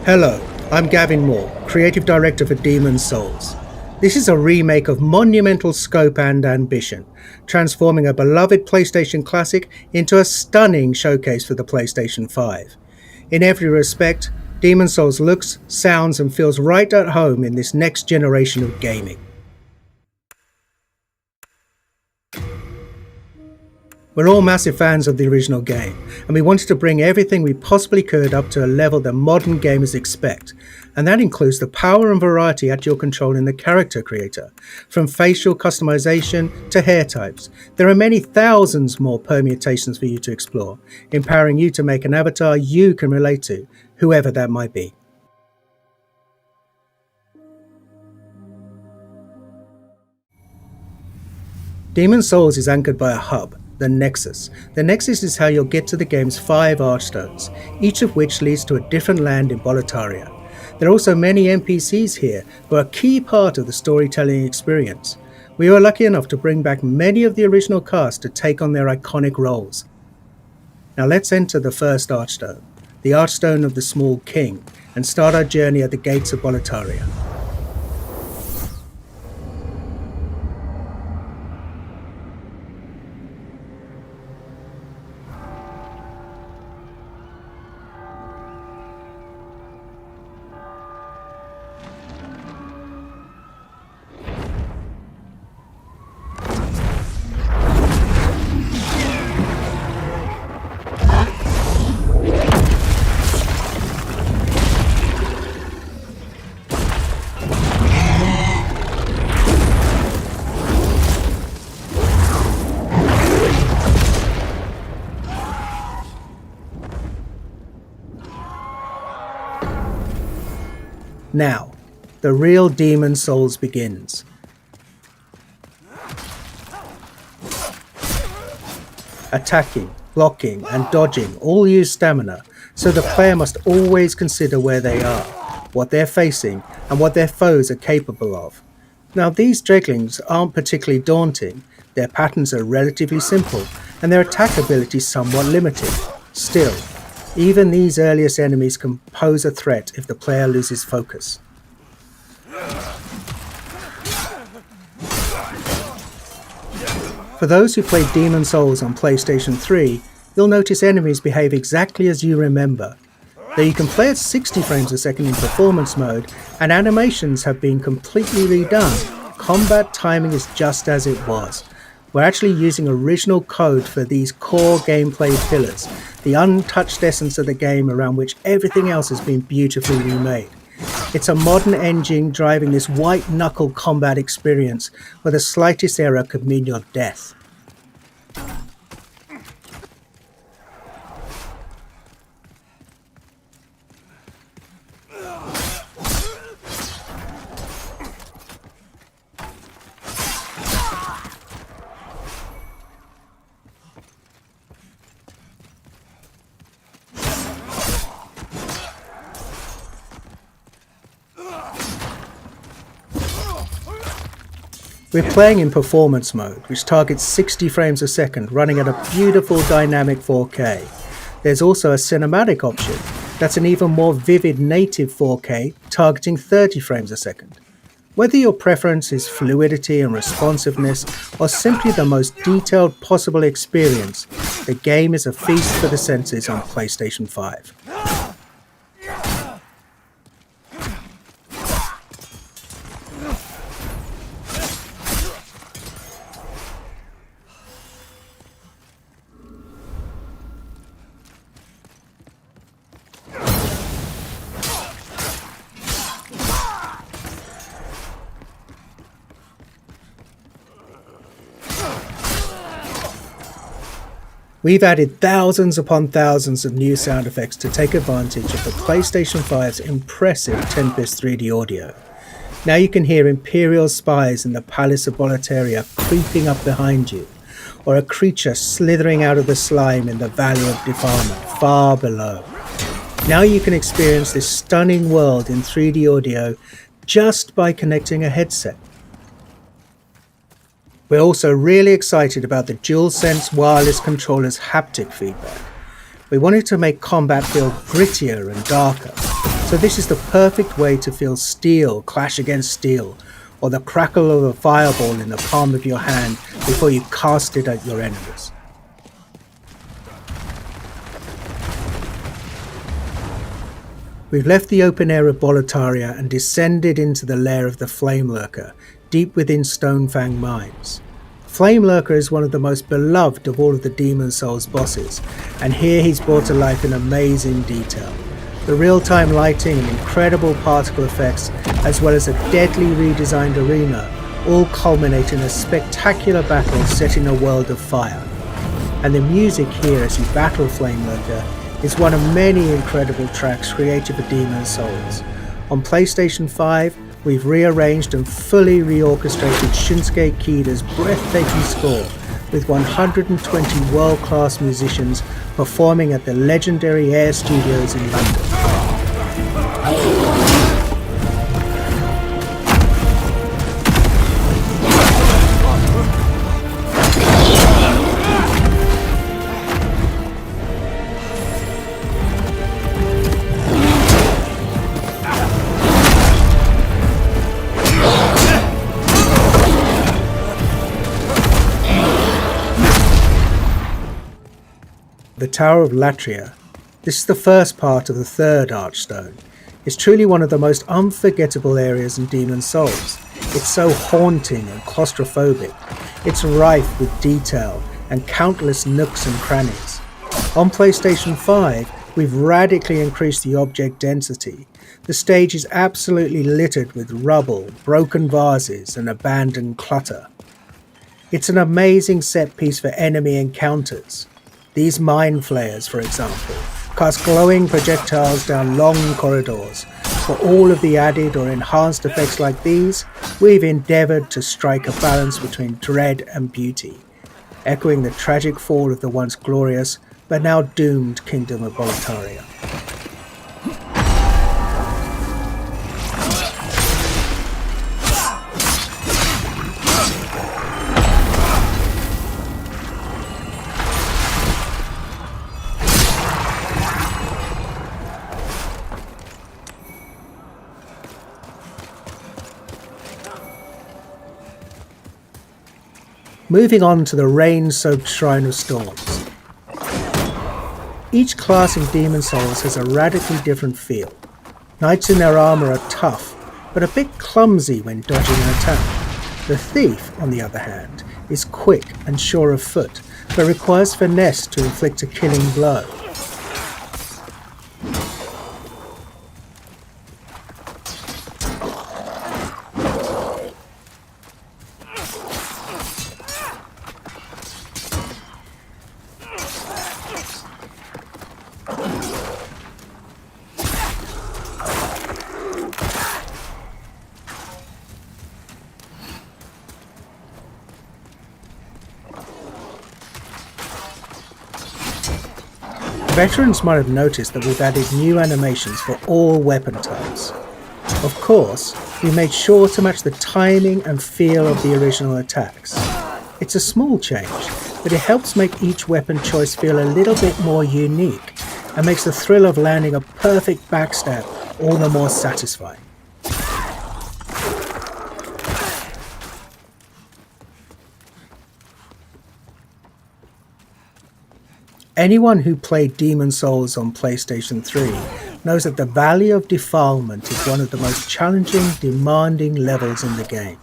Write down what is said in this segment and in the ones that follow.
Hello, I'm Gavin Moore, Creative Director for Demon's Souls. This is a remake of monumental scope and ambition, transforming a beloved PlayStation classic into a stunning showcase for the PlayStation 5. In every respect, Demon's Souls looks, sounds and feels right at home in this next generation of gaming. We're all massive fans of the original game, and we wanted to bring everything we possibly could up to a level that modern gamers expect, and that includes the power and variety at your control in the character creator, from facial customization to hair types. There are many thousands more permutations for you to explore, empowering you to make an avatar you can relate to, whoever that might be. Demon's Souls is anchored by a hub, the Nexus. The Nexus is how you'll get to the game's 5 archstones, each of which leads to a different land in Boletaria. There are also many NPCs here who are a key part of the storytelling experience. We were lucky enough to bring back many of the original cast to take on their iconic roles. Now let's enter the first archstone, the Archstone of the Small King, and start our journey at the gates of Boletaria. Now, the real Demon's Souls begins. Attacking, blocking and dodging all use stamina, so the player must always consider where they are, what they're facing and what their foes are capable of. Now these dreglings aren't particularly daunting, their patterns are relatively simple and their attack ability somewhat limited. Still, even these earliest enemies can pose a threat if the player loses focus. For those who played Demon's Souls on PlayStation 3, you'll notice enemies behave exactly as you remember. Though you can play at 60 frames a second in performance mode and animations have been completely redone, combat timing is just as it was. We're actually using original code for these core gameplay pillars, the untouched essence of the game around which everything else has been beautifully remade. It's a modern engine driving this white-knuckle combat experience where the slightest error could mean your death. We're playing in performance mode, which targets 60 frames a second, running at a beautiful dynamic 4K. There's also a cinematic option, that's an even more vivid native 4K, targeting 30 frames a second. Whether your preference is fluidity and responsiveness, or simply the most detailed possible experience, the game is a feast for the senses on PlayStation 5. We've added thousands upon thousands of new sound effects to take advantage of the PlayStation 5's impressive Tempest 3D audio. Now you can hear Imperial spies in the Palace of Boletaria creeping up behind you, or a creature slithering out of the slime in the Valley of Defilement far below. Now you can experience this stunning world in 3D audio just by connecting a headset. We're also really excited about the DualSense wireless controller's haptic feedback. We wanted to make combat feel grittier and darker, so this is the perfect way to feel steel clash against steel, or the crackle of a fireball in the palm of your hand before you cast it at your enemies. We've left the open air of Boletaria and descended into the lair of the Flame Lurker, deep within Stonefang Mines. Flame Lurker is one of the most beloved of all of the Demon Souls bosses, and here he's brought to life in amazing detail. The real-time lighting and incredible particle effects, as well as a deadly redesigned arena, all culminate in a spectacular battle set in a world of fire. And the music here as you battle Flame Lurker is one of many incredible tracks created for Demon Souls. On PlayStation 5, we've rearranged and fully reorchestrated Shinsuke Kida's breathtaking score with 120 world-class musicians performing at the legendary Air Studios in London. The Tower of Latria. This is the first part of the third Archstone. It's truly one of the most unforgettable areas in Demon Souls. It's so haunting and claustrophobic. It's rife with detail and countless nooks and crannies. On PlayStation 5, we've radically increased the object density. The stage is absolutely littered with rubble, broken vases, and abandoned clutter. It's an amazing set piece for enemy encounters. These mind flayers, for example, cast glowing projectiles down long corridors. For all of the added or enhanced effects like these, we've endeavoured to strike a balance between dread and beauty, echoing the tragic fall of the once glorious but now doomed Kingdom of Boletaria. Moving on to the rain-soaked Shrine of Storms. Each class in Demon Souls has a radically different feel. Knights in their armour are tough, but a bit clumsy when dodging an attack. The Thief, on the other hand, is quick and sure of foot, but requires finesse to inflict a killing blow. Veterans might have noticed that we've added new animations for all weapon types. Of course, we made sure to match the timing and feel of the original attacks. It's a small change, but it helps make each weapon choice feel a little bit more unique and makes the thrill of landing a perfect backstab all the more satisfying. Anyone who played Demon Souls on PlayStation 3 knows that the Valley of Defilement is one of the most challenging, demanding levels in the game.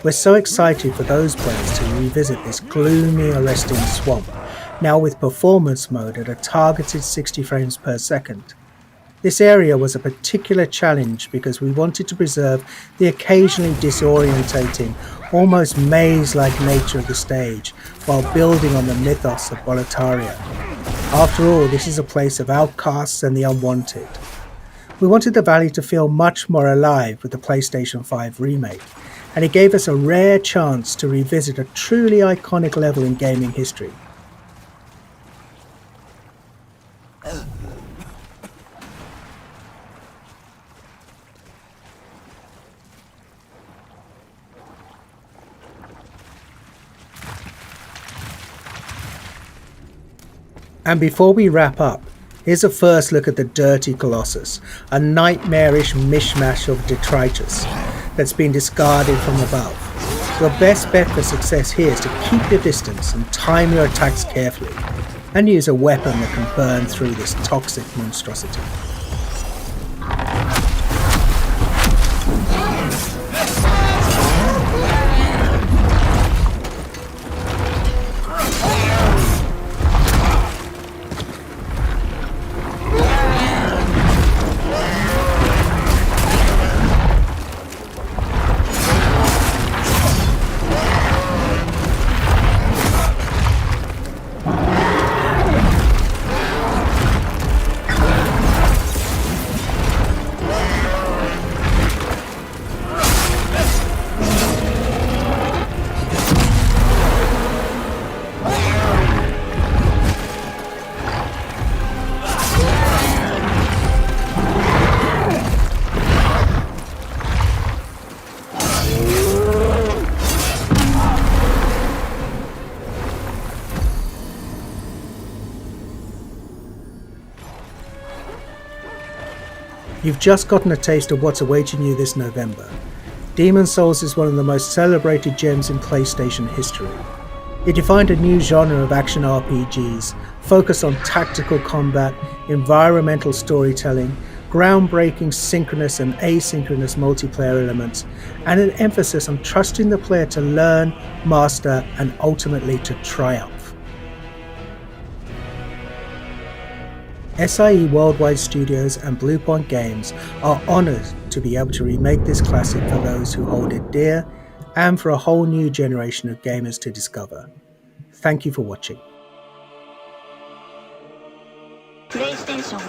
We're so excited for those players to revisit this gloomy, arresting swamp, now with performance mode at a targeted 60 frames per second. This area was a particular challenge because we wanted to preserve the occasionally disorientating, almost maze-like nature of the stage while building on the mythos of Boletaria. After all, this is a place of outcasts and the unwanted. We wanted the valley to feel much more alive with the PlayStation 5 remake, and it gave us a rare chance to revisit a truly iconic level in gaming history. And before we wrap up, here's a first look at the Dirty Colossus, a nightmarish mishmash of detritus that's been discarded from above. Your best bet for success here is to keep your distance and time your attacks carefully, and use a weapon that can burn through this toxic monstrosity. You've just gotten a taste of what's awaiting you this November. Demon's Souls is one of the most celebrated gems in PlayStation history. It defined a new genre of action RPGs, focused on tactical combat, environmental storytelling, groundbreaking synchronous and asynchronous multiplayer elements, and an emphasis on trusting the player to learn, master, and ultimately to triumph. SIE Worldwide Studios and Bluepoint Games are honoured to be able to remake this classic for those who hold it dear, and for a whole new generation of gamers to discover. Thank you for watching. PlayStation